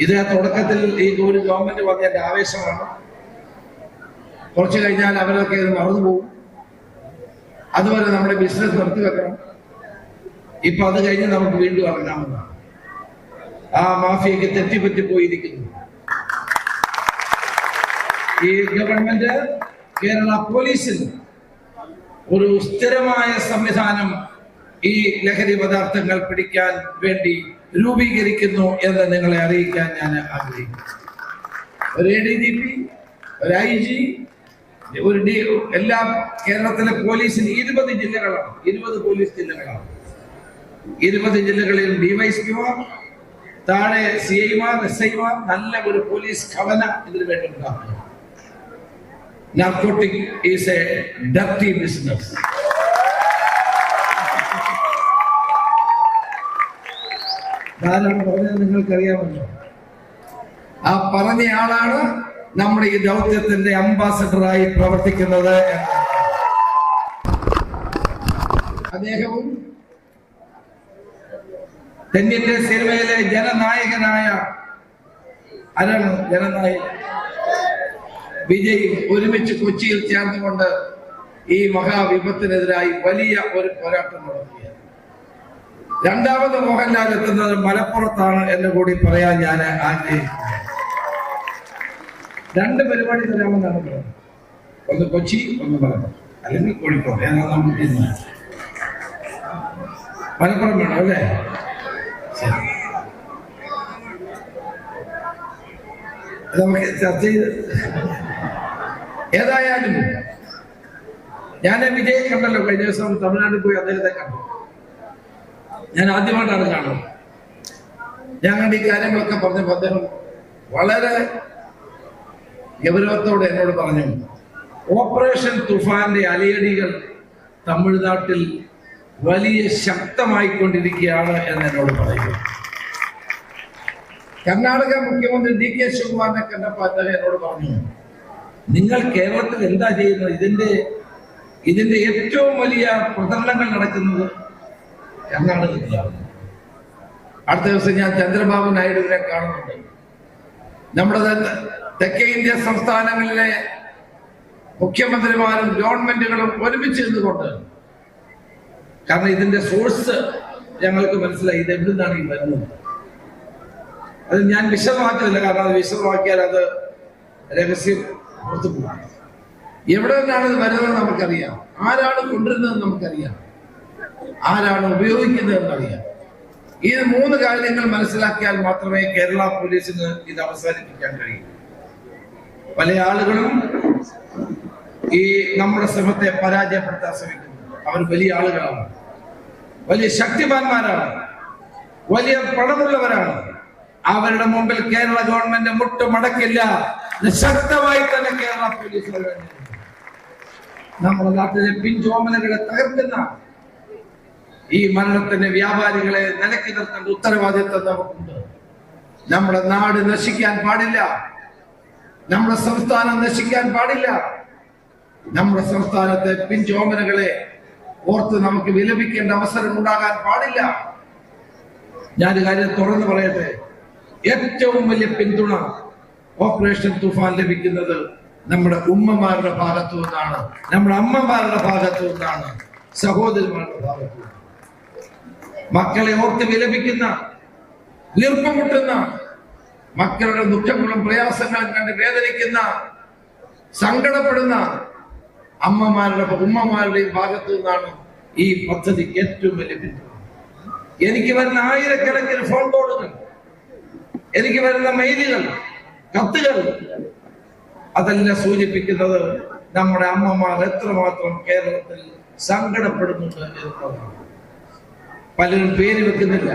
ഇത് തുടക്കത്തിൽ ഈ ഒരു ഗവൺമെന്റ് വന്നതിന്റെ ആവേശമാണ്. കുറച്ചു കഴിഞ്ഞാൽ അവരൊക്കെ ഇത് മറന്നുപോകും. അതുവരെ നമ്മുടെ ബിസിനസ് നിർത്തിവെക്കണം. ഇപ്പൊ അത് കഴിഞ്ഞ് നമുക്ക് വീണ്ടും ഇറങ്ങാമെന്നാണ്. ആ മാഫിയക്ക് തെറ്റിപ്പറ്റിപ്പോയിരിക്കുന്നു. ഈ ഗവൺമെന്റ് കേരള പോലീസിൽ ഒരു സ്ഥിരമായ സംവിധാനം ഈ ലഹരി പദാർത്ഥങ്ങൾ പിടിക്കാൻ വേണ്ടി രൂപീകരിക്കുന്നു എന്ന് നിങ്ങളെ അറിയിക്കാൻ ഞാൻ ആഗ്രഹിക്കുന്നു. ഒരു ADGP, ഒരു IG, എല്ലാ കേരളത്തിലെ പോലീസിന് 20 ജില്ലകളാണ്. 20 പോലീസ് ജില്ലകളാണ്. 20 ജില്ലകളിൽ DYSPമാർ, താഴെ CIമാർ, SIമാർ, നല്ല ഒരു പോലീസ് ഘടന ഇതിനു വേണ്ടി ഉണ്ടാക്കുക. Narcotic is a dirty business. ധാരാളം പറഞ്ഞത് നിങ്ങൾക്കറിയാമല്ലോ. ആ പറഞ്ഞ ആളാണ് നമ്മുടെ ഈ ദൗത്യത്തിന്റെ അംബാസഡറായി പ്രവർത്തിക്കുന്നത്. അദ്ദേഹവും തെന്നിന്ത്യൻ സിനിമയിലെ ജനനായകനായ ആരാണ്? ജനനായകൻ വിജയ് ഒരുമിച്ച് കൊച്ചിയിൽ ചേർന്നുകൊണ്ട് ഈ മഹാവിപത്തിനെതിരായി വലിയ ഒരു പോരാട്ടം നടത്തുകയാണ്. രണ്ടാമത് മോഹൻലാൽ എത്തുന്നത് മലപ്പുറത്താണ് എന്ന് കൂടി പറയാൻ ഞാൻ ആഗ്രഹിക്കുന്നു. 2 പരിപാടി തരാമെന്നാണ് പറയുന്നത്. ഒന്ന് കൊച്ചി, ഒന്ന് മലപ്പുറം, അല്ലെങ്കിൽ കോഴിക്കോട്. മലപ്പുറം വേണം അല്ലേ? നമുക്ക് ചർച്ച ചെയ്ത് ഏതായാലും ഞാൻ വിജയെ കണ്ടല്ലോ. കഴിഞ്ഞ ദിവസം തമിഴ്നാട്ടിൽ പോയി അദ്ദേഹത്തെ കണ്ടു. ഞാൻ ആദ്യമായിട്ടാണ് കാണുന്നത്. ഞങ്ങളുടെ ഈ കാര്യങ്ങളൊക്കെ പറഞ്ഞപ്പോൾ അദ്ദേഹം വളരെ ഗൗരവത്തോടെ എന്നോട് പറഞ്ഞു, ഓപ്പറേഷൻ തുഫാന്റെ അലയടികൾ തമിഴ്നാട്ടിൽ വലിയ ശക്തമായിക്കൊണ്ടിരിക്കുകയാണ് എന്ന് എന്നോട് പറയുന്നു. കർണാടക മുഖ്യമന്ത്രി DK ശിവകുമാറിനെ കണ്ടപ്പോൾ അദ്ദേഹം എന്നോട് പറഞ്ഞു, നിങ്ങൾ കേരളത്തിൽ എന്താ ചെയ്യുന്നത്? ഇതിന്റെ ഏറ്റവും വലിയ പ്രചരണങ്ങൾ നടക്കുന്നത് കർണാടകത്തിലാണ്. അടുത്ത ദിവസം ഞാൻ ചന്ദ്രബാബു നായിഡുവിനെ കാണുന്നുണ്ട്. നമ്മുടെ തെക്കേ ഇന്ത്യ സംസ്ഥാനങ്ങളിലെ മുഖ്യമന്ത്രിമാരും ഗവൺമെന്റുകളും ഒരുമിച്ച് നിന്നുകൊണ്ട്, കാരണം ഇതിന്റെ സോഴ്സ് ഞങ്ങൾക്ക് മനസ്സിലായി, ഇത് എവിടെ നിന്നാണ് ഈ വരുന്നത്. അത് ഞാൻ വിശദമാക്കുന്നില്ല, കാരണം അത് വിശദമാക്കിയാൽ അത് രഹസ്യം പുറത്തു പോകും. എവിടെ നിന്നാണ് ഇത് വരുന്നത് നമുക്കറിയാം, ആരാണ് കൊണ്ടുവരുന്നത് നമുക്കറിയാം, ആരാണ് ഉപയോഗിക്കുന്നതെന്ന് അറിയാം. ഈ 3 കാര്യങ്ങൾ മനസ്സിലാക്കിയാൽ മാത്രമേ കേരള പോലീസിന് ഇത് അവസാനിപ്പിക്കാൻ കഴിയൂ. പല ആളുകളും ഈ നമ്മുടെ ശ്രമത്തെ പരാജയപ്പെടുത്താൻ ശ്രമിക്കുന്നു. അവർ വലിയ ആളുകളാണ്, വലിയ ശക്തിമാന്മാരാണ്, വലിയ പണമുള്ളവരാണ്. അവരുടെ മുമ്പിൽ കേരള ഗവൺമെന്റ് മുട്ടുമടക്കില്ല. ശക്തമായി തന്നെ കേരള പോലീസ് നമ്മുടെ നാട്ടിലെ പിഞ്ചോമനകളെ തകർക്കുന്ന ഈ മരണത്തിന്റെ വ്യാപാരികളെ നിലക്കി നിർത്തേണ്ട ഉത്തരവാദിത്വം നമുക്കുണ്ട്. നമ്മുടെ നാട് നശിക്കാൻ പാടില്ല, നമ്മുടെ സംസ്ഥാനം നശിക്കാൻ പാടില്ല. നമ്മുടെ സംസ്ഥാനത്തെ പിഞ്ചോമനകളെ ഓർത്ത് നമുക്ക് വിലപിക്കേണ്ട അവസരം ഉണ്ടാകാൻ പാടില്ല. ഞാനൊരു കാര്യം തുറന്നു പറയട്ടെ, ഏറ്റവും വലിയ പിന്തുണ ഓപ്പറേഷൻ തുഫാൻ ലഭിക്കുന്നത് നമ്മുടെ ഉമ്മമാരുടെ ഭാഗത്തു നിന്നാണ്, നമ്മുടെ അമ്മമാരുടെ ഭാഗത്തു നിന്നാണ്, സഹോദരിമാരുടെ ഭാഗത്തു നിന്നാണ്. മക്കളെ ഓർത്ത് വിലപിക്കുന്ന, വീർപ്പുമുട്ടുന്ന, മക്കളുടെ ദുഃഖങ്ങളും പ്രയാസങ്ങളും കണ്ട് വേദനിക്കുന്ന, സങ്കടപ്പെടുന്ന ഉമ്മമാരുടെയും ഭാഗത്തു നിന്നാണ് ഈ പദ്ധതിക്ക് ഏറ്റവും വലിയ പിന്തുണ. എനിക്ക് വരുന്ന ആയിരക്കണക്കിന് ഫോൺ കോളുകൾ, എനിക്ക് വരുന്ന മെയിലുകൾ, കത്തുകൾ, അതെല്ലാം സൂചിപ്പിക്കുന്നത് നമ്മുടെ അമ്മമാർ എത്രമാത്രം കേരളത്തിൽ സങ്കടപ്പെടുന്നുണ്ട് എന്നുള്ളതാണ്. പലരും പേര് വെക്കുന്നില്ല.